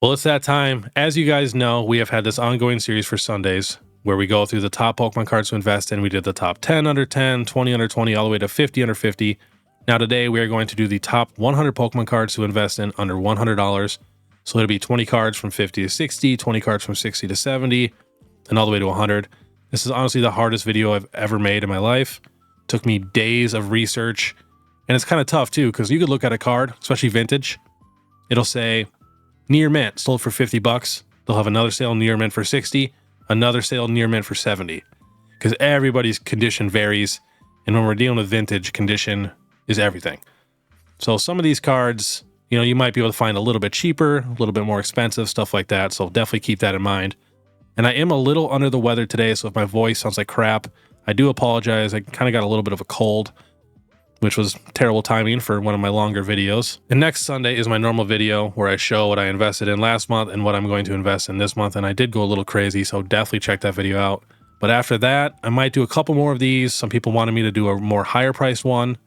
Well, it's that time. As you guys know, we have had this ongoing series for Sundays where we go through the top Pokemon cards to invest in. We did the top 10 under 10, 20 under 20, all the way to 50 under 50. Now today we are going to do the top 100 Pokemon cards to invest in under $100. So it'll be 20 cards from 50 to 60, 20 cards from 60 to 70, and all the way to 100. This is honestly the hardest video I've ever made in my life. It took me days of research, and it's kind of tough too, because you could look at a card, especially vintage. It'll say near mint sold for 50 bucks. They'll have another sale near mint for 60, another sale near mint for 70, because everybody's condition varies. And when we're dealing with vintage, condition is everything. So some of these cards, you might be able to find a little bit cheaper, a little bit more expensive, stuff like that. So definitely keep that in mind. And I am a little under the weather today, so if my voice sounds like crap, I do apologize. I kind of got a little bit of a cold, which was terrible timing for one of my longer videos. And next Sunday is my normal video where I show what I invested in last month and what I'm going to invest in this month. And I did go a little crazy, so definitely check that video out. But after that, I might do a couple more of these. Some people wanted me to do a more higher priced one.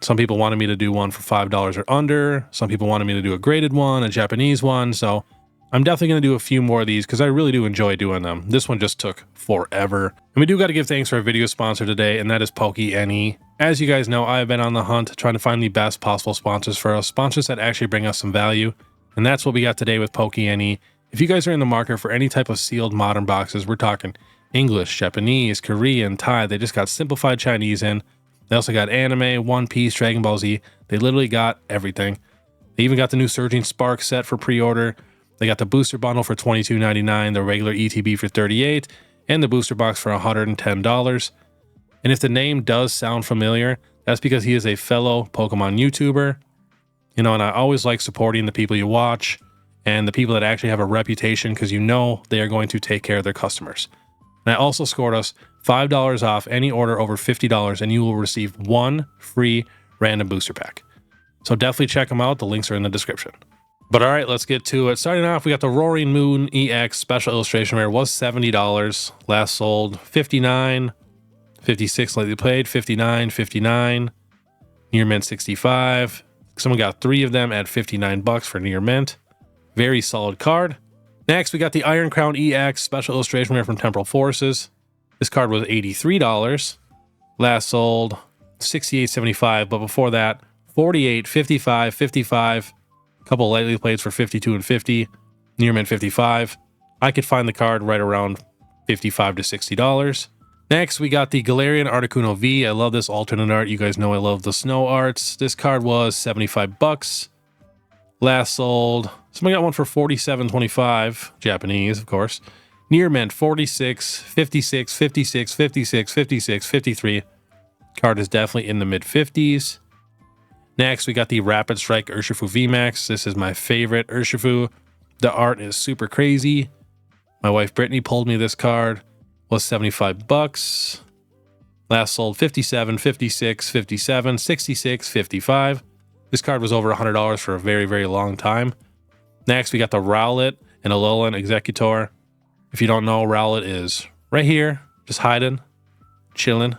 Some people wanted me to do one for $5 or under. Some people wanted me to do a graded one, a Japanese one. So I'm definitely going to do a few more of these because I really do enjoy doing them. This one just took forever. And we do got to give thanks to our video sponsor today, and that is Poke.ne. As you guys know, I have been on the hunt trying to find the best possible sponsors for us, sponsors that actually bring us some value. And that's what we got today with Poke.ne. If you guys are in the market for any type of sealed modern boxes, we're talking English, Japanese, Korean, Thai. They just got simplified Chinese in. They also got anime, One Piece, Dragon Ball Z. They literally got everything. They even got the new Surging Spark set for pre-order. They got the booster bundle for $22.99, the regular ETB for $38, and the booster box for $110. And if the name does sound familiar, that's because he is a fellow Pokemon YouTuber. And I always like supporting the people you watch and the people that actually have a reputation, because they are going to take care of their customers. And I also scored us $5 off any order over $50, and you will receive one free random booster pack. So definitely check them out. The links are in the description. But all right, let's get to it. Starting off, we got the Roaring Moon EX Special Illustration Rare. Was $70. Last sold $59. 56 lightly played, 59, 59. Near mint 65. Someone got 3 of them at 59 bucks for near mint. Very solid card. Next, we got the Iron Crown EX Special Illustration Rare from Temporal Forces. This card was $83. Last sold $68.75, but before that, 48, 55, 55. A couple lightly plays for 52 and 50. Near mint 55. I could find the card right around $55 to $60. Next, we got the Galarian Articuno V. I love this alternate art. You guys know I love the snow arts. This card was 75 bucks. Last sold, somebody got one for $47.25, Japanese, of course. Near mint 46, 56, 56, 56, 56, 53. Card is definitely in the mid 50s. Next, we got the Rapid Strike Urshifu VMAX. This is my favorite Urshifu. The art is super crazy. My wife Brittany pulled me this card. Was 75 bucks. Last sold 57, 56, 57, 66, 55. This card was over $100 for a very, very long time. Next, we got the Rowlet and Alolan Executor. If you don't know, Rowlet is right here, just hiding, chilling.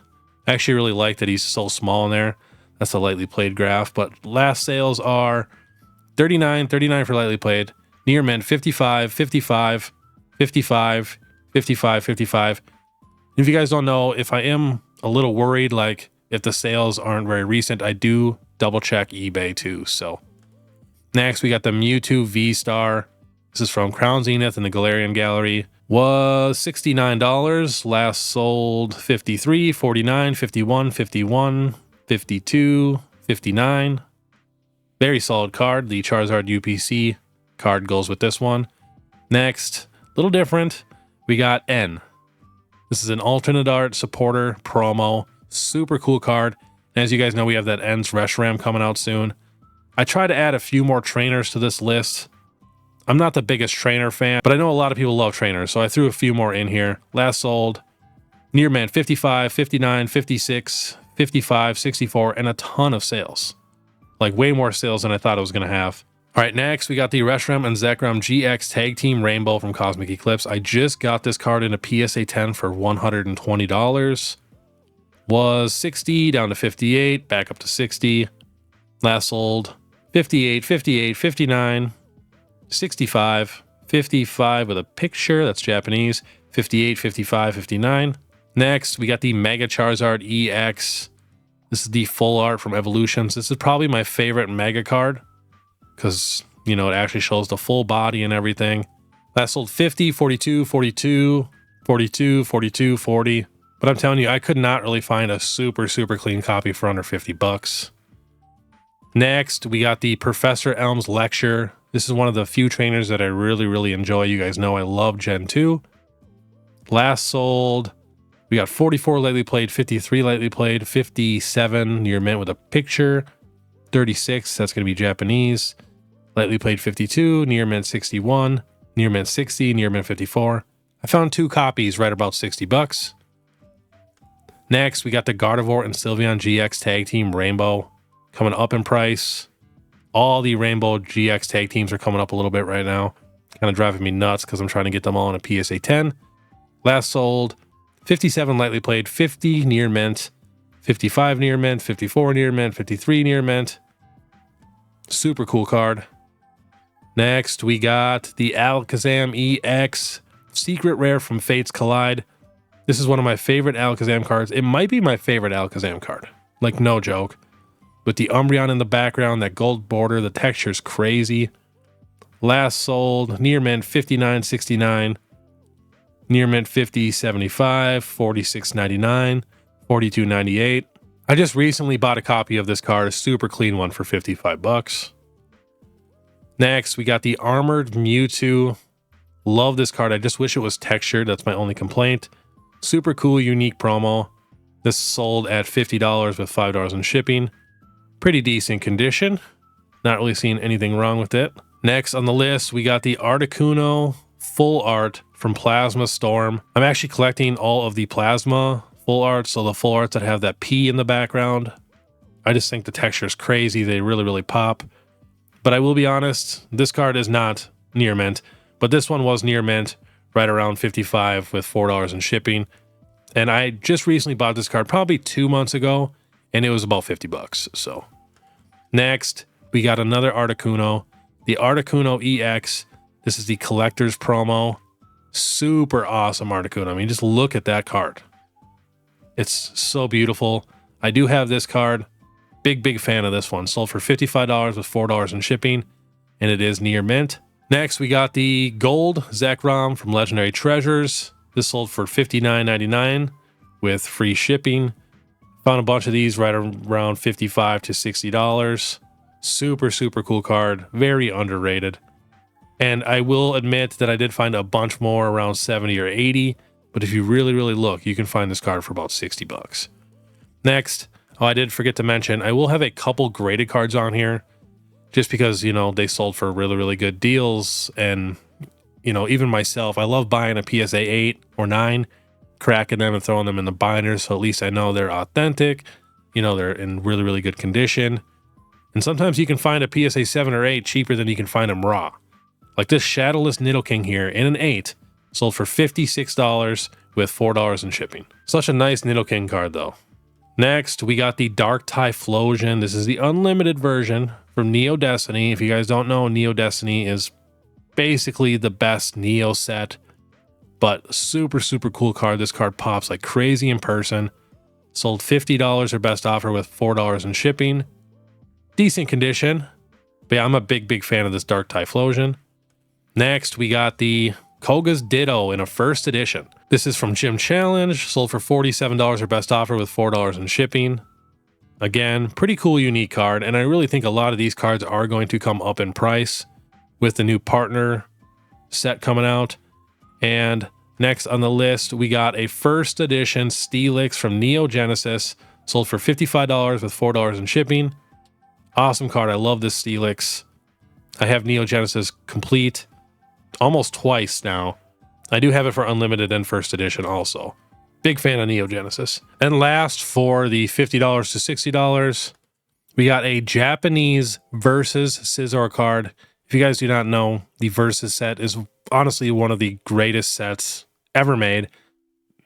I actually really like that he's so small in there. That's the lightly played graph. But last sales are 39 for lightly played. Near mint 55, 55, 55, 55, 55. If you guys don't know, if I am a little worried, like if the sales aren't very recent, I do double check eBay too. So next, we got the Mewtwo V-Star. This is from Crown Zenith in the Galarian Gallery. Was $69. Last sold 53, 49, 51, 51, 52, 59. Very solid card. The Charizard UPC card goes with this one. Next, a little different. We got N. This is an alternate art supporter promo. Super cool card. And as you guys know, we have that N's Reshiram coming out soon. I try to add a few more trainers to this list. I'm not the biggest trainer fan, but I know a lot of people love trainers, so I threw a few more in here. Last sold near mint 55, 59, 56, 55, 64, and a ton of sales. Like way more sales than I thought it was going to have. All right, next we got the Reshiram and Zekrom GX Tag Team Rainbow from Cosmic Eclipse. I just got this card in a PSA 10 for $120. Was 60 down to 58, back up to 60. Last sold 58, 58, 59, 65, 55 with a picture, that's Japanese, 58, 55, 59. Next, we got the Mega Charizard EX. This is the full art from Evolutions. This is probably my favorite Mega card because, you know, it actually shows the full body and everything. Last sold 50, 42, 42, 42, 42, 40. But I'm telling you, I could not really find a super clean copy for under 50 bucks. Next, we got the Professor Elm's Lecture. This is one of the few trainers that I really enjoy. You guys know I love Gen 2. Last sold, we got 44 lightly played, 53 lightly played, 57 near mint with a picture, 36, that's going to be Japanese. Lightly played 52, near mint 61, near mint 60, near mint 54. I found 2 copies right about 60 bucks. Next, we got the Gardevoir and Sylveon GX Tag Team Rainbow coming up in price. All the Rainbow GX Tag Teams are coming up a little bit right now. Kind of driving me nuts because I'm trying to get them all in a PSA 10. Last sold, 57 lightly played, 50 near mint, 55 near mint, 54 near mint, 53 near mint. Super cool card. Next, we got the Alakazam EX Secret Rare from Fates Collide. This is one of my favorite Alakazam cards. It might be my favorite Alakazam card. Like, no joke. With the Umbreon in the background, that gold border, the texture's crazy. Last sold, near mint 59.69, near mint 50.75, 46.99, 42.98. I just recently bought a copy of this card, a super clean one for 55 bucks. Next, we got the Armored Mewtwo. Love this card. I just wish it was textured. That's my only complaint. Super cool, unique promo. This sold at $50 with $5 in shipping. Pretty decent condition. Not really seeing anything wrong with it. Next on the list, we got the Articuno full art from Plasma Storm. I'm actually collecting all of the Plasma full arts, so the full arts that have that P in the background. I just think the texture is crazy. They really pop. But I will be honest, this card is not near mint, but this one was near mint, right around 55 with $4 in shipping. And I just recently bought this card probably 2 months ago, and it was about 50 bucks. So next, we got another Articuno, the Articuno EX. This is the collector's promo. Super awesome Articuno. I mean, just look at that card. It's so beautiful. I do have this card. Big fan of this one. Sold for $55 with $4 in shipping, and it is near mint. Next, we got the gold Zekrom from Legendary Treasures. This sold for $59.99 with free shipping. Found a bunch of these right around $55 to $60. Super cool card. Very underrated. And I will admit that I did find a bunch more around 70 or 80, but if you really look, you can find this card for about 60 bucks. Next, I did forget to mention, I will have a couple graded cards on here just because, you know, they sold for really good deals. And, you know, even myself, I love buying a PSA 8 or 9, cracking them and throwing them in the binder, so at least I know they're authentic, you know, they're in really good condition. And sometimes you can find a PSA 7 or 8 cheaper than you can find them raw. Like this Shadowless Nidoking here in an 8 sold for $56 with $4 in shipping. Such a nice Nidoking card though. Next, we got the Dark Typhlosion. This is the unlimited version from Neo Destiny. If you guys don't know, Neo Destiny is basically the best Neo set, but super cool card. This card pops like crazy in person. Sold $50 or best offer with $4 in shipping. Decent condition. But yeah, I'm a big fan of this Dark Typhlosion. Next, we got the Koga's Ditto in a first edition. This is from Gym Challenge, sold for $47 or best offer with $4 in shipping. Again, pretty cool, unique card, and I really think a lot of these cards are going to come up in price with the new partner set coming out. And next on the list, we got a first edition Steelix from Neo Genesis, sold for $55 with $4 in shipping. Awesome card. I love this Steelix. I have Neo Genesis complete almost twice now. I do have it for unlimited and first edition also. Big fan of Neo Genesis. And last, for the $50 to $60, we got a Japanese Versus Scizor card. If you guys do not know, the Versus set is honestly one of the greatest sets ever made.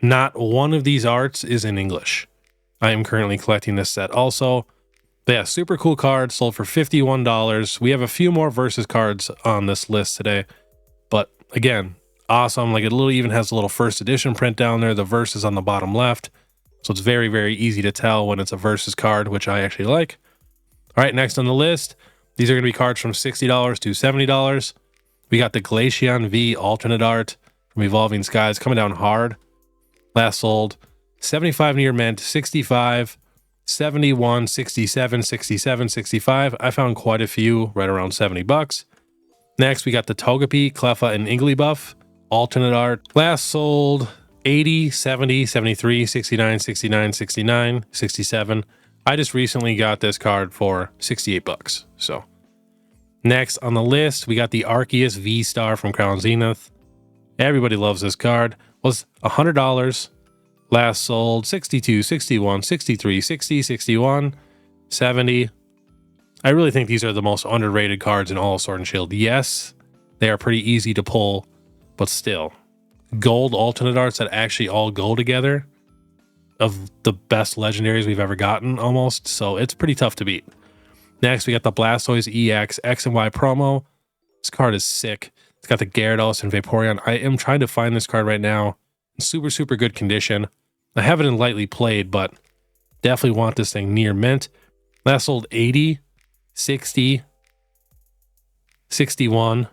Not one of these arts is in English. I am currently collecting this set also. But yeah, super cool card, sold for $51. We have a few more Versus cards on this list today. But again, awesome. Like it literally even has a little first edition print down there. The Versus on the bottom left. So it's very, very easy to tell when it's a Versus card, which I actually like. All right, next on the list, these are going to be cards from $60 to $70. We got the Glaceon V alternate art from Evolving Skies coming down hard. Last sold 75 near mint, 65, 71, 67, 67, 65. I found quite a few right around $70. Next, we got the Togepi, Cleffa, and Igglybuff alternate art. Last sold 80, 70, 73, 69, 69, 69, 67. I just recently got this card for $68. So next on the list, we got the Arceus V-Star from Crown Zenith. Everybody loves this card. Was $100. Last sold 62, 61, 63, 60, 61, 70. I really think these are the most underrated cards in all of Sword and Shield. Yes, they are pretty easy to pull, but still. Gold alternate arts that actually all go together, of the best legendaries we've ever gotten almost. So it's pretty tough to beat. Next, we got the Blastoise EX X and Y promo. This card is sick. It's got the Gyarados and Vaporeon. I am trying to find this card right now. In super, super good condition. I have it in lightly played, but definitely want this thing near mint. Last sold 80, 60, 61,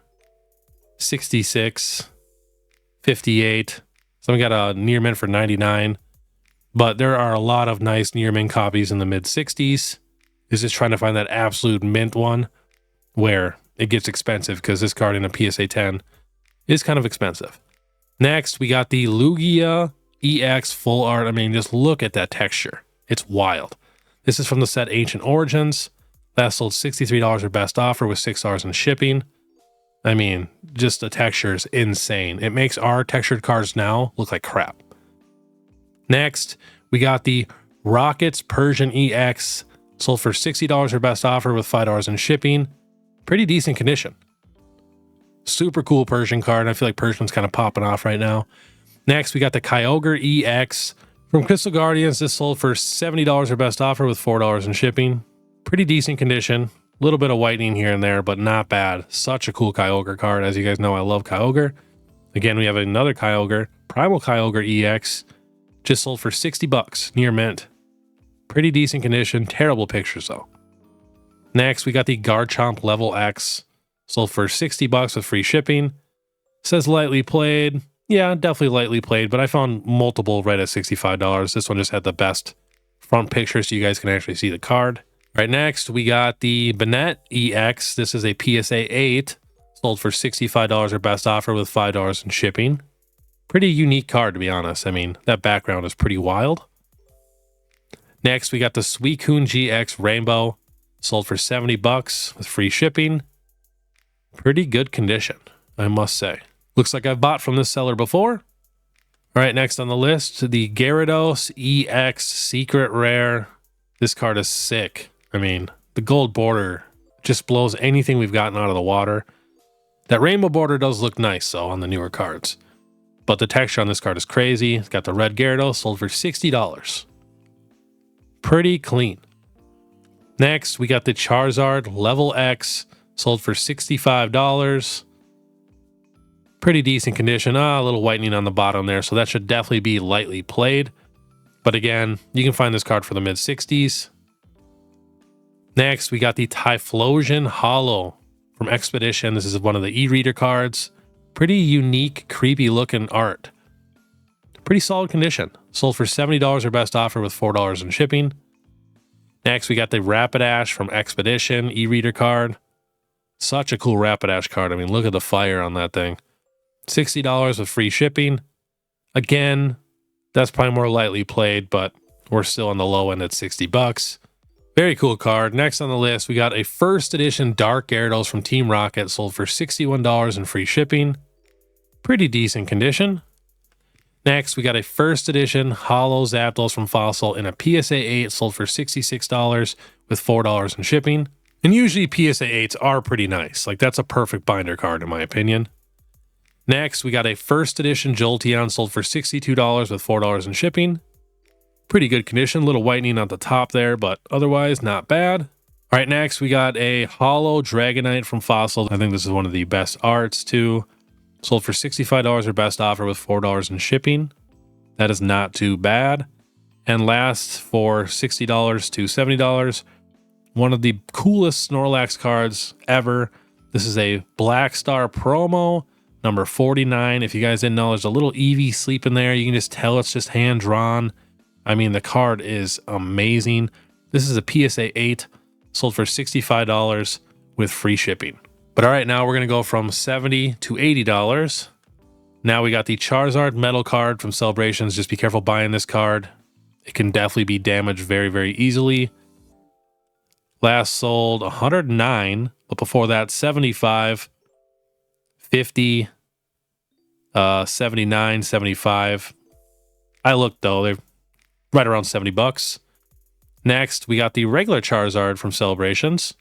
66, 58. So we got a near mint for 99. But there are a lot of nice near mint copies in the mid 60s. Is just trying to find that absolute mint one where it gets expensive, because this card in a PSA 10 is kind of expensive. Next, we got the Lugia EX full art. I mean, just look at that texture. It's wild. This is from the set Ancient Origins. Last sold $63 or best offer with $6 in shipping. I mean, just the texture is insane. It makes our textured cards now look like crap. Next, we got the Rockets Persian EX, sold for $60 or best offer with $5 in shipping. Pretty decent condition. Super cool Persian card. I feel like Persian's kind of popping off right now. Next, we got the Kyogre EX from Crystal Guardians. This sold for $70 or best offer with $4 in shipping. Pretty decent condition. A little bit of whitening here and there, but not bad. Such a cool Kyogre card. As you guys know, I love Kyogre. Again, we have another Kyogre, Primal Kyogre EX, just sold for $60 near mint. Pretty decent condition. Terrible pictures though. Next, we got the Garchomp Level X, sold for $60 with free shipping. Says lightly played. Yeah, definitely lightly played, but I found multiple right at $65. This one just had the best front picture so you guys can actually see the card. Right, next, we got the Banette EX. This is a PSA 8, sold for $65 or best offer with $5 in shipping. Pretty unique card, to be honest. I mean, that background is pretty wild. Next, we got the Suicune GX Rainbow, sold for $70 with free shipping. Pretty good condition, I must say. Looks like I've bought from this seller before. All right, next on the list, the Gyarados EX Secret Rare. This card is sick. I mean, the gold border just blows anything we've gotten out of the water. That rainbow border does look nice, though, on the newer cards. But the texture on this card is crazy. It's got the red Gyarados, sold for $60. Pretty clean. Next, we got the Charizard Level X, sold for $65. Pretty decent condition. A little whitening on the bottom there, so that should definitely be lightly played. But again, you can find this card for the mid 60s. Next, we got the Typhlosion Hollow from Expedition. This is one of the e-reader cards. Pretty unique, creepy looking art. Pretty solid condition. Sold for $70 or best offer with $4 in shipping. Next, we got the Rapidash from Expedition e-reader card. Such a cool Rapidash card. I mean, look at the fire on that thing. $60 with free shipping. Again, that's probably more lightly played, but we're still on the low end at $60. Very cool card. Next on the list, we got a first edition Dark Gyarados from Team Rocket, sold for $61 in free shipping. Pretty decent condition. Next, we got a first edition Hollow Zapdos from Fossil in a PSA 8, sold for $66 with $4 in shipping. And usually PSA 8s are pretty nice. Like, that's a perfect binder card in my opinion. Next, we got a first edition Jolteon, sold for $62 with $4 in shipping. Pretty good condition, little whitening on the top there, but otherwise not bad. All right, next we got a Hollow Dragonite from Fossil. I think this is one of the best arts too. Sold for $65 or best offer with $4 in shipping. That is not too bad. And last for $60 to $70. One of the coolest Snorlax cards ever. This is a Black Star promo, number 49. If you guys didn't know, there's a little Eevee sleeping there. You can just tell it's just hand drawn. I mean, the card is amazing. This is a PSA 8, sold for $65 with free shipping. But all right, now we're going to go from $70 to $80. Now we got the Charizard metal card from Celebrations. Just be careful buying this card. It can definitely be damaged very, very easily. Last sold 109, but before that 75, 50, 79, 75. I looked though, they're right around $70. Next, we got the regular Charizard from Celebrations.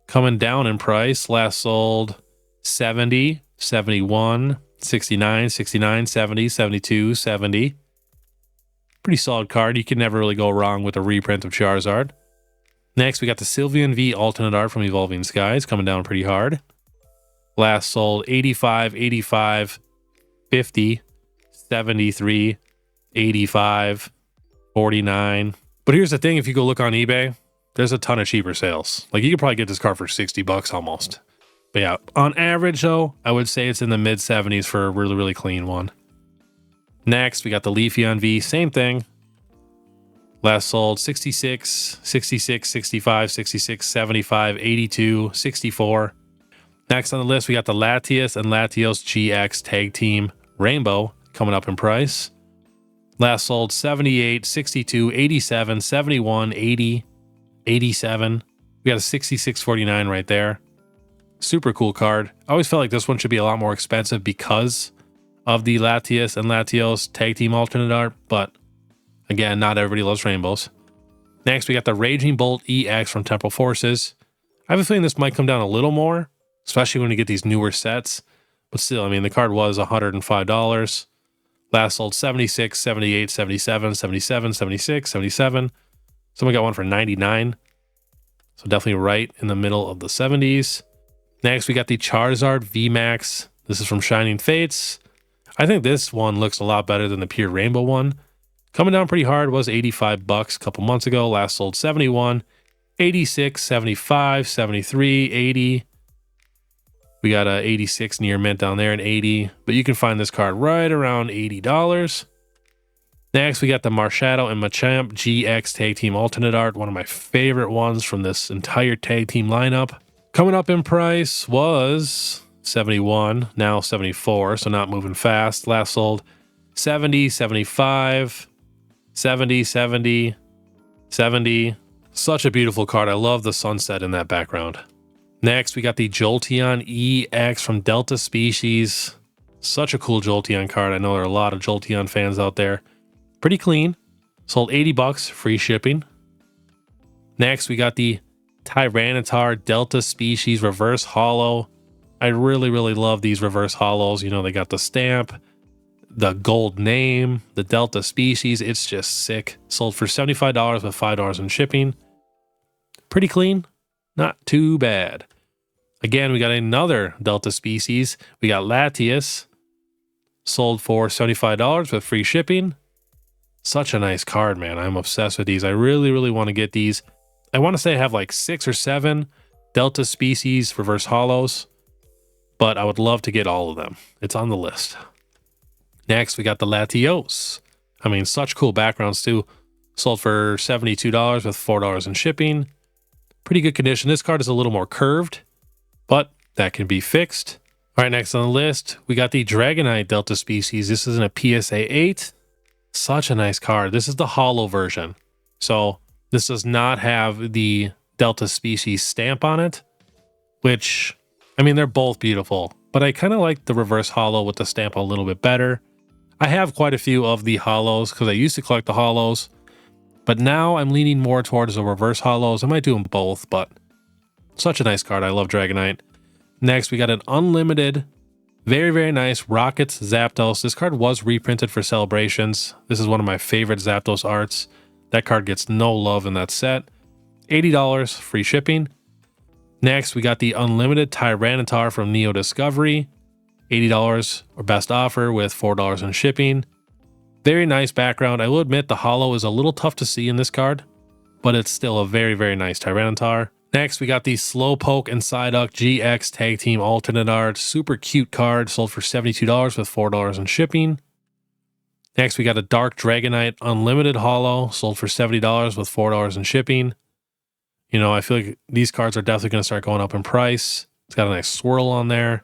Coming down in price. Last sold 70, 71, 69, 69, 70, 72, 70. Pretty solid card. You can never really go wrong with a reprint of Charizard. Next, we got the Sylveon V alternate art from Evolving Skies, coming down pretty hard. Last sold 85, 85, 50, 73, 85, 49. But here's the thing, if you go look on eBay, there's a ton of cheaper sales. Like, you could probably get this card for $60 almost. But yeah, on average though, I would say it's in the mid 70s for a really, really clean one. Next, we got the Leafeon V, same thing. Last sold 66, 66, 65, 66, 75, 82, 64. Next on the list, we got the Latios and Latios GX Tag Team Rainbow coming up in price. Last sold 78, 62, 87, 71, 80, 87. We got a 66.49 right there. Super cool card. I always felt like this one should be a lot more expensive because of the Latios and Latios Tag Team alternate art, but again, not everybody loves rainbows. Next, we got the Raging Bolt EX from Temporal Forces. I have a feeling this might come down a little more, especially when you get these newer sets. But still, I mean, the card was $105. Last sold 76, 78, 77, 77, 76, 77. Someone got one for 99. So definitely right in the middle of the 70s. Next, we got the Charizard VMAX. This is from Shining Fates. I think this one looks a lot better than the pure rainbow one. Coming down pretty hard, was $85 a couple months ago. Last sold 71, 86, 75, 73, 80. We got a 86 near mint down there and 80, but you can find this card right around $80. Next, we got the Marshadow and Machamp GX Tag Team alternate art, one of my favorite ones from this entire tag team lineup. Coming up in price was 71, now 74, so not moving fast. Last sold 70, 75, 70, 70, 70. Such a beautiful card. I love the sunset in that background. Next, we got the Jolteon EX from Delta Species. Such a cool Jolteon card. I know there are a lot of Jolteon fans out there. Pretty clean. Sold $80, free shipping. Next, we got the Tyranitar Delta Species Reverse Holo. I really, really love these reverse holos. You know, they got the stamp, the gold name, the Delta Species. It's just sick. Sold for $75 with $5 in shipping. Pretty clean. Not too bad. Again, we got another Delta Species. We got Latios. Sold for $75 with free shipping. Such a nice card, man. I'm obsessed with these. I really, really want to get these. I want to say I have like 6 or 7 Delta Species reverse holos, but I would love to get all of them. It's on the list. Next, we got the Latios. I mean, such cool backgrounds too. Sold for $72 with $4 in shipping. Pretty good condition. This card is a little more curved, but that can be fixed. All right, next on the list, we got the Dragonite Delta Species. This is in a PSA 8. Such a nice card. This is the holo version. So this does not have the Delta Species stamp on it, which, I mean, they're both beautiful, but I kind of like the reverse holo with the stamp a little bit better. I have quite a few of the holos because I used to collect the holos, but now I'm leaning more towards the reverse holos. I might do them both, but such a nice card. I love Dragonite. Next, we got an unlimited Very, very nice Rockets Zapdos. This card was reprinted for Celebrations. This is one of my favorite Zapdos arts. That card gets no love in that set. $80, free shipping. Next, we got the Unlimited Tyranitar from Neo Discovery. $80 or best offer with $4 in shipping. Very nice background. I will admit the holo is a little tough to see in this card, but it's still a very, very nice Tyranitar. Next, we got the Slowpoke and Psyduck GX Tag Team Alternate Art. Super cute card, sold for $72 with $4 in shipping. Next, we got a Dark Dragonite Unlimited Holo, sold for $70 with $4 in shipping. You know, I feel like these cards are definitely going to start going up in price. It's got a nice swirl on there.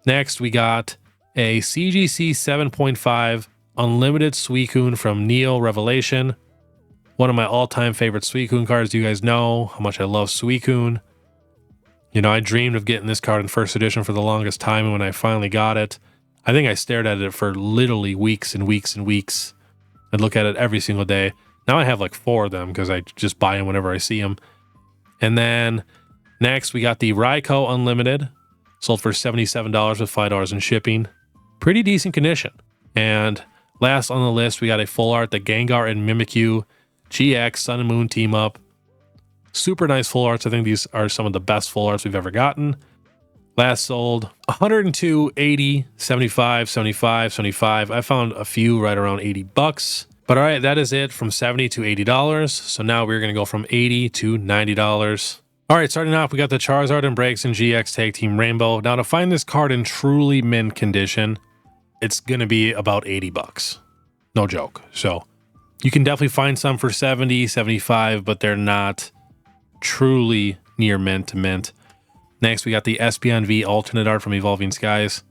Next, we got a CGC 7.5 Unlimited Suicune from Neo Revelation. One of my all-time favorite Suicune cards. You guys know how much I love Suicune. You know, I dreamed of getting this card in first edition for the longest time, and when I finally got it, I think I stared at it for literally weeks and weeks and weeks. I'd look at it every single day. Now I have like 4 of them because I just buy them whenever I see them. And then next, we got the Raikou Unlimited, sold for $77 with $5 in shipping. Pretty decent condition. And last on the list, we got a full art, the Gengar and Mimikyu GX Sun and Moon team up. Super nice full arts. I think these are some of the best full arts we've ever gotten. Last sold 102, 80, 75, 75, 75. I found a few right around $80. But all right, that is it from $70 to $80. So now we're going to go from $80 to $90. All right, starting off, we got the Charizard and Braixen GX Tag Team Rainbow. Now to find this card in truly mint condition, it's going to be about $80. No joke. So you can definitely find some for 70, 75, but they're not truly near mint to mint. Next, we got the Espeon V alternate art from Evolving Skies.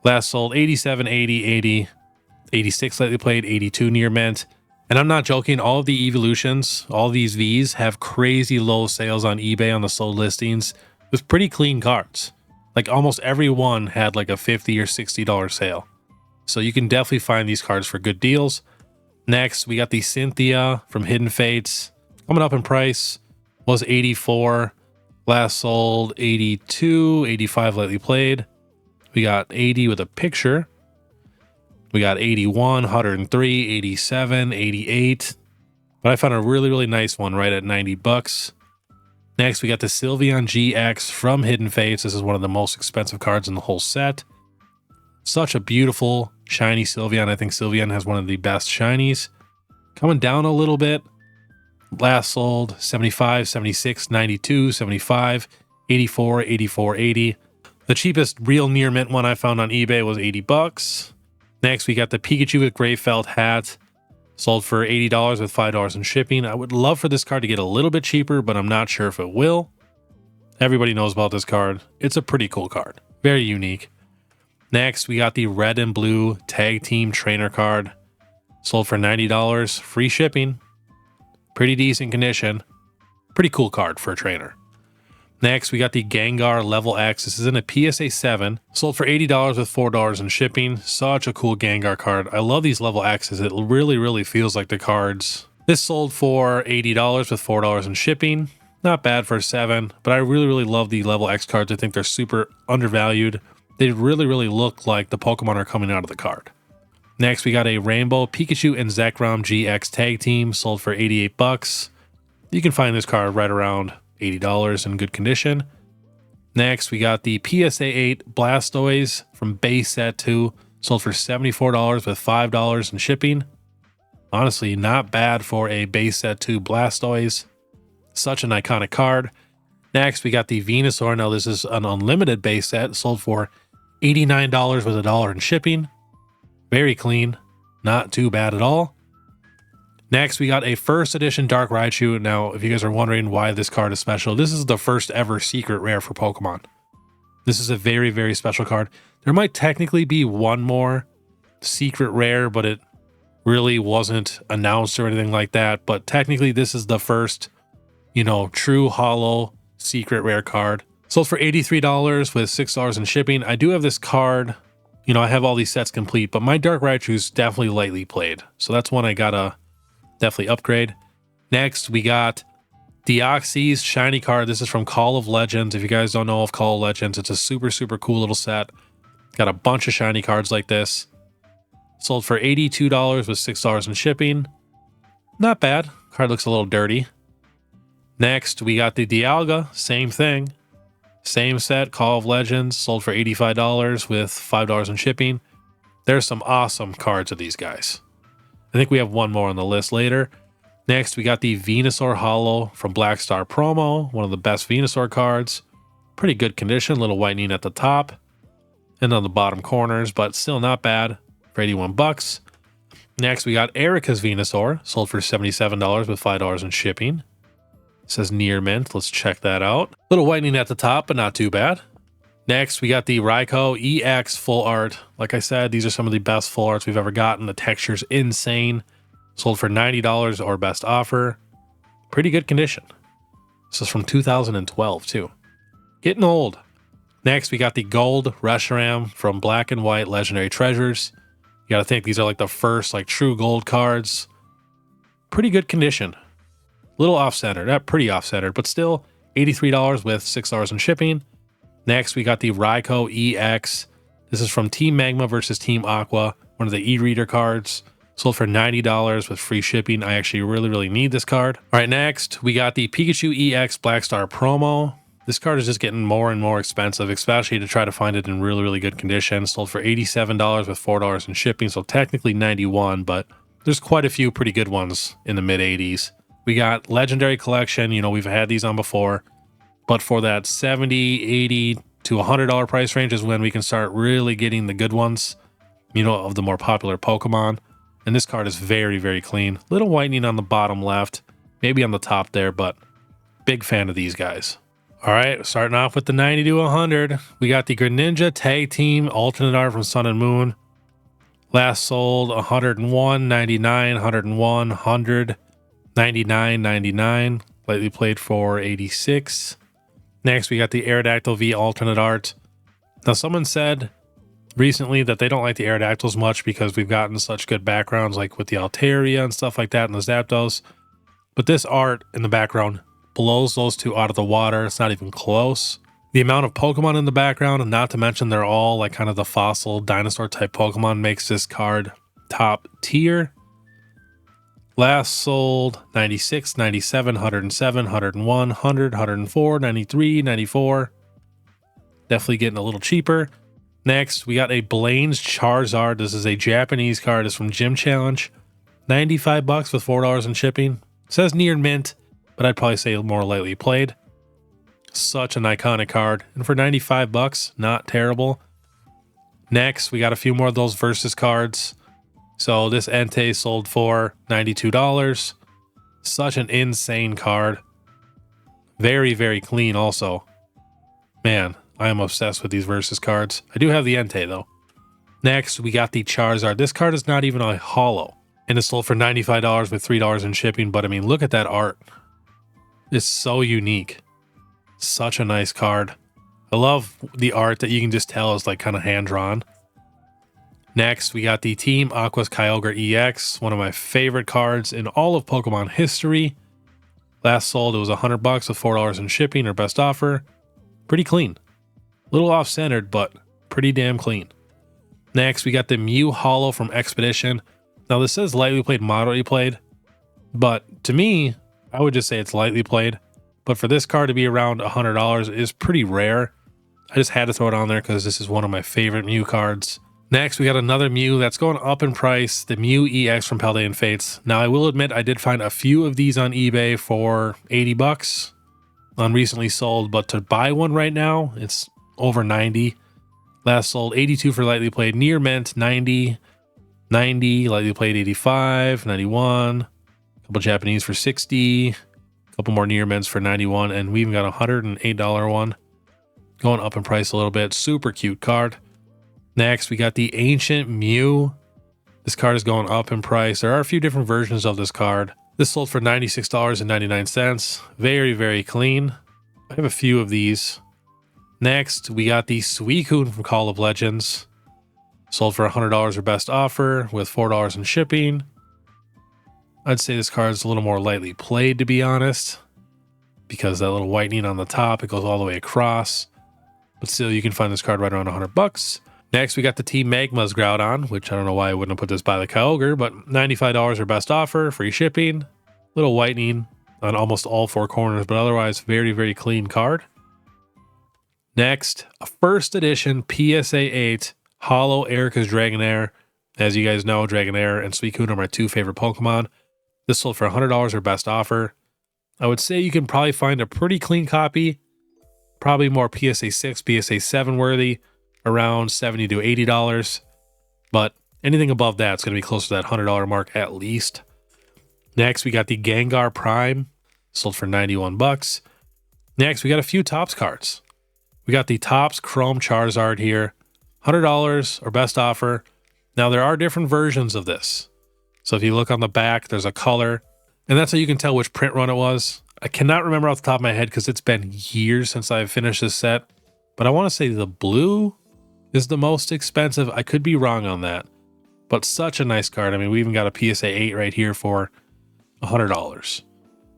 Last sold 87, 80, 80, 86 slightly played, 82 near mint. And I'm not joking, all of the evolutions, all these Vs have crazy low sales on eBay on the sold listings with pretty clean cards. Like almost every one had like a $50 or $60 sale. So you can definitely find these cards for good deals. Next, we got the Cynthia from Hidden Fates. Coming up in price, was 84. Last sold 82, 85 lightly played. We got 80 with a picture. We got 81, 103, 87, 88. But I found a really, really nice one right at $90. Next, we got the Sylveon GX from Hidden Fates. This is one of the most expensive cards in the whole set. Such a beautiful, shiny Sylveon. I think Sylveon has one of the best shinies. Coming down a little bit. Last sold 75, 76, 92, 75, 84, 84, 80. The cheapest real near mint one I found on eBay was $80. Next, we got the Pikachu with gray felt hat. Sold for $80 with $5 in shipping. I would love for this card to get a little bit cheaper, but I'm not sure if it will. Everybody knows about this card. It's a pretty cool card. Very unique. Next, we got the red and blue tag team trainer card. Sold for $90, free shipping. Pretty decent condition. Pretty cool card for a trainer. Next, we got the Gengar Level X. This is in a PSA 7. Sold for $80 with $4 in shipping. Such a cool Gengar card. I love these Level X's. It really, really feels like the cards. This sold for $80 with $4 in shipping. Not bad for a 7, but I really, really love the Level X cards. I think they're super undervalued. They really, really look like the Pokemon are coming out of the card. Next, we got a Rainbow Pikachu and Zekrom GX Tag Team, sold for $88. You can find this card right around $80 in good condition. Next, we got the PSA 8 Blastoise from Base Set 2, sold for $74 with $5 in shipping. Honestly, not bad for a Base Set 2 Blastoise. Such an iconic card. Next, we got the Venusaur. Now, this is an unlimited base set, sold for $89 with $1 in shipping. Very clean. Not too bad at all. Next, we got a first edition Dark Raichu. Now, if you guys are wondering why this card is special, this is the first ever secret rare for Pokemon. This is a very, very special card. There might technically be one more secret rare, but it really wasn't announced or anything like that. But technically, this is the first, true holo secret rare card. Sold for $83 with $6 in shipping. I do have this card. I have all these sets complete, but my Dark Raichu's definitely lightly played. So that's one I gotta definitely upgrade. Next, we got Deoxys shiny card. This is from Call of Legends. If you guys don't know of Call of Legends, it's a super, super cool little set. Got a bunch of shiny cards like this. Sold for $82 with $6 in shipping. Not bad. Card looks a little dirty. Next, we got the Dialga. Same thing. Same set, Call of Legends. Sold for $85 with $5 in shipping. There's some awesome cards of these guys. I think we have one more on the list later. Next, we got the Venusaur Holo from Black Star promo. One of the best Venusaur cards. Pretty good condition. Little whitening at the top and on the bottom corners, but still not bad for 81 bucks. Next, we got Erica's Venusaur. Sold for $77 with $5 in shipping. It says near mint. Let's check that out. Little whitening at the top, but not too bad. Next, we got the Raikou EX full art. Like I said, these are some of the best full arts we've ever gotten. The texture's insane. Sold for $90 or best offer. Pretty good condition. This is from 2012 too. Getting old. Next, we got the Gold Reshiram from Black and White Legendary Treasures. You gotta think these are like the first like true gold cards. Pretty good condition. Little off-centered, not pretty off-centered, but still $83 with $6 in shipping. Next, we got the Raikou EX. This is from Team Magma versus Team Aqua, one of the e-reader cards. Sold for $90 with free shipping. I actually really need this card. All right, next, we got the Pikachu EX Black Star promo. This card is just getting more and more expensive, especially to try to find it in really good condition. Sold for $87 with $4 in shipping, so technically $91, but there's quite a few pretty good ones in the mid-80s. We got Legendary Collection. You know, we've had these on before, but for that $70, $80 to $100 price range is when we can start really getting the good ones, you know, of the more popular Pokemon. And this card is very clean. Little whitening on the bottom left, maybe on the top there, but big fan of these guys. All right, starting off with the 90 to 100. We got the Greninja Tag Team Alternate Art from Sun and Moon. Last sold 101, 99, 101, 100, 99, 99. Lightly played for 86. Next, we got the Aerodactyl V Alternate Art. Now, someone said recently that they don't like the Aerodactyls much because we've gotten such good backgrounds like with the Altaria and stuff like that and the Zapdos. But this art in the background blows those two out of the water. It's not even close. The amount of Pokemon in the background, and not to mention they're all like kind of the fossil dinosaur type Pokemon, makes this card top tier. Last sold 96, 97, 107, 101, 100, 104, 93, 94. Definitely getting a little cheaper. Next, we got a Blaine's Charizard. This is a Japanese card. It's from Gym Challenge. 95 bucks with $4 in shipping. It says near mint, but I'd probably say more lightly played. Such an iconic card. And for 95 bucks, not terrible. Next, we got a few more of those Versus cards. So this Entei sold for $92. Such an insane card. Very clean also. Man, I am obsessed with these Versus cards. I do have the Entei though. Next, we got the Charizard. This card is not even a holo. And it's sold for $95 with $3 in shipping. But I mean, look at that art. It's so unique. Such a nice card. I love the art that you can just tell is like kind of hand-drawn. Next, we got the Team Aqua's Kyogre EX, one of my favorite cards in all of Pokemon history. Last sold, it was $100 with $4 in shipping or best offer. Pretty clean. Little off-centered, but pretty damn clean. Next, we got the Mew Holo from Expedition. Now, this says lightly played, moderately played, but to me, I would just say it's lightly played. But for this card to be around $100 is pretty rare. I just had to throw it on there because this is one of my favorite Mew cards. Next, we got another Mew that's going up in price, the Mew EX from Paldean Fates. Now, I will admit I did find a few of these on eBay for 80 bucks on recently sold, but to buy one right now, it's over 90. Last sold 82 for lightly played, near mint 90, 90, lightly played 85, 91, a couple Japanese for 60, a couple more near mints for 91, and we even got a $108 one going up in price a little bit. Super cute card. Next, we got the Ancient Mew. This card is going up in price. There are a few different versions of this card. This sold for $96.99. Very clean. I have a few of these. Next, we got the Suicune from Call of Legends. Sold for $100 or best offer with $4 in shipping. I'd say this card is a little more lightly played, to be honest, because that little whitening on the top, it goes all the way across. But still, you can find this card right around $100. Next, we got the Team Magma's Groudon, which I don't know why I wouldn't have put this by the Kyogre, but $95 or best offer, free shipping, little whitening on almost all four corners, but otherwise very, very clean card. Next, a first edition PSA 8 Holo Erica's Dragonair. As you guys know, Dragonair and Suicune are my two favorite Pokemon. This sold for $100 or best offer. I would say you can probably find a pretty clean copy, probably more PSA 6, PSA 7 worthy, around $70 to $80. But anything above that is going to be close to that $100 mark at least. Next, we got the Gengar Prime, sold for 91 bucks. Next, we got a few Topps cards. We got the Topps Chrome Charizard here, $100 or best offer. Now, there are different versions of this. So if you look on the back, there's a color, and that's how you can tell which print run it was. I cannot remember off the top of my head because it's been years since I've finished this set, but I want to say the blue is the most expensive. I could be wrong on that, but such a nice card. I mean, we even got a PSA 8 right here for $100.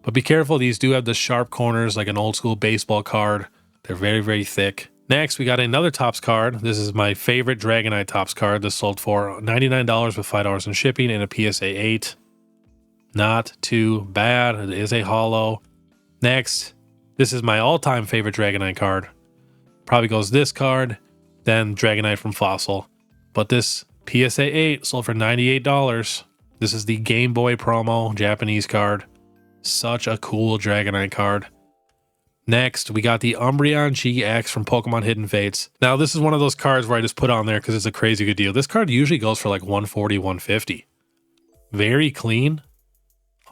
But be careful, these do have the sharp corners like an old school baseball card. They're very, very thick. Next, we got another Topps card. This is my favorite Dragonite Topps card. This sold for $99 with $5 in shipping and a PSA 8. Not too bad. It is a holo. Next, this is my all-time favorite Dragonite card. Probably goes this card, then Dragonite from Fossil. But this PSA 8 sold for $98. This is the Game Boy promo Japanese card. Such a cool Dragonite card. Next, we got the Umbreon GX from Pokemon Hidden Fates. Now, this is one of those cards where I just put on there because it's a crazy good deal. This card usually goes for like $140, $150. Very clean.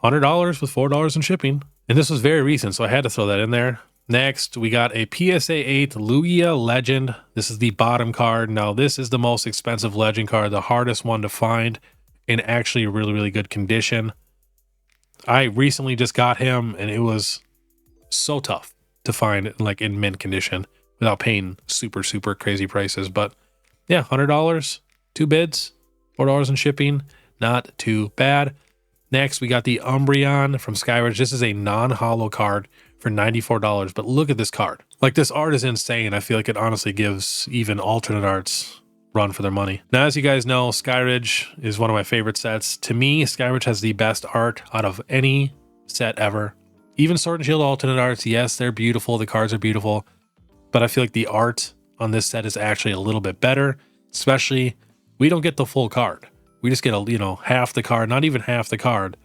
$100 with $4 in shipping. And this was very recent, so I had to throw that in there. Next, we got a PSA 8 Lugia Legend. This is the bottom card. Now, this is the most expensive Legend card, the hardest one to find in actually really, really good condition. I recently just got him, and it was so tough to find like in mint condition without paying super, super crazy prices. But yeah, $100, 2 bids, $4 in shipping. Not too bad. Next, we got the Umbreon from Skyridge. This is a non-holo card for $94, but look at this card. Like, this art is insane. I feel like it honestly gives even alternate arts run for their money. Now, as you guys know, Skyridge is one of my favorite sets. To me, Skyridge has the best art out of any set ever. Even Sword and Shield alternate arts, yes, they're beautiful. The cards are beautiful, but I feel like the art on this set is actually a little bit better, especially we don't get the full card. We just get half the card, not even half the card.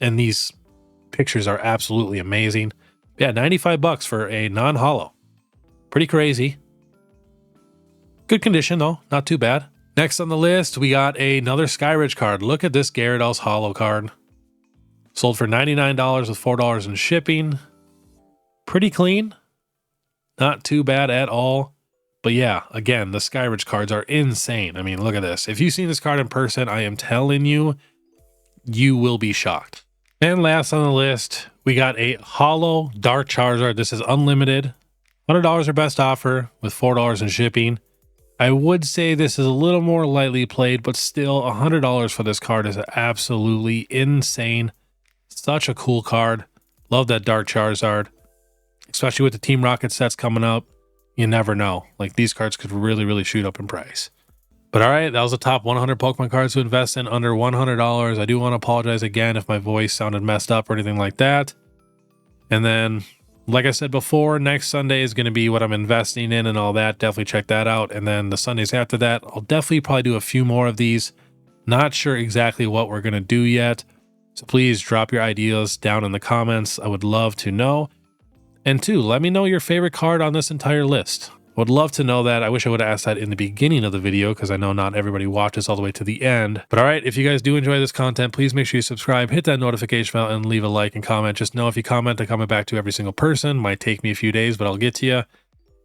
And these pictures are absolutely amazing. Yeah, 95 bucks for a non-holo. Pretty crazy. Good condition though, not too bad. Next on the list, we got another Skyridge card. Look at this Gyarados holo card. Sold for $99 with $4 in shipping. Pretty clean. Not too bad at all. But yeah, again, the Skyridge cards are insane. I mean, look at this. If you've seen this card in person, I am telling you, you will be shocked. And last on the list, we got a holo Dark Charizard. This is unlimited. $100 or best offer with $4 in shipping. I would say this is a little more lightly played, but still $100 for this card is absolutely insane. Such a cool card. Love that Dark Charizard, especially with the Team Rocket sets coming up. You never know. Like, these cards could really, really shoot up in price. But all right, that was the top 100 Pokemon cards to invest in under $100. I do want to apologize again if my voice sounded messed up or anything like that. And then, like I said before, next Sunday is going to be what I'm investing in and all that. Definitely check that out. And then the Sundays after that, I'll definitely probably do a few more of these. Not sure exactly what we're going to do yet. So please drop your ideas down in the comments. I would love to know. And two, let me know your favorite card on this entire list. I would love to know that. I wish I would have asked that in the beginning of the video because I know not everybody watches all the way to the end. But all right, if you guys do enjoy this content, please make sure you subscribe, hit that notification bell, and leave a like and comment. Just know if you comment, I'm coming back to every single person. Might take me a few days, but I'll get to you.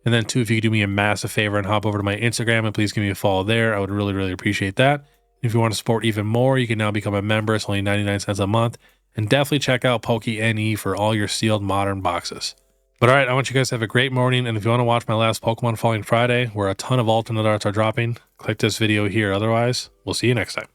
And then two, if you could do me a massive favor and hop over to my Instagram and please give me a follow there. I would really, really appreciate that. If you want to support even more, you can now become a member. It's only 99 cents a month. And definitely check out PokeNE for all your sealed modern boxes. But all right, I want you guys to have a great morning. And if you want to watch my last Pokemon Falling Friday, where a ton of alternate arts are dropping, click this video here. Otherwise, we'll see you next time.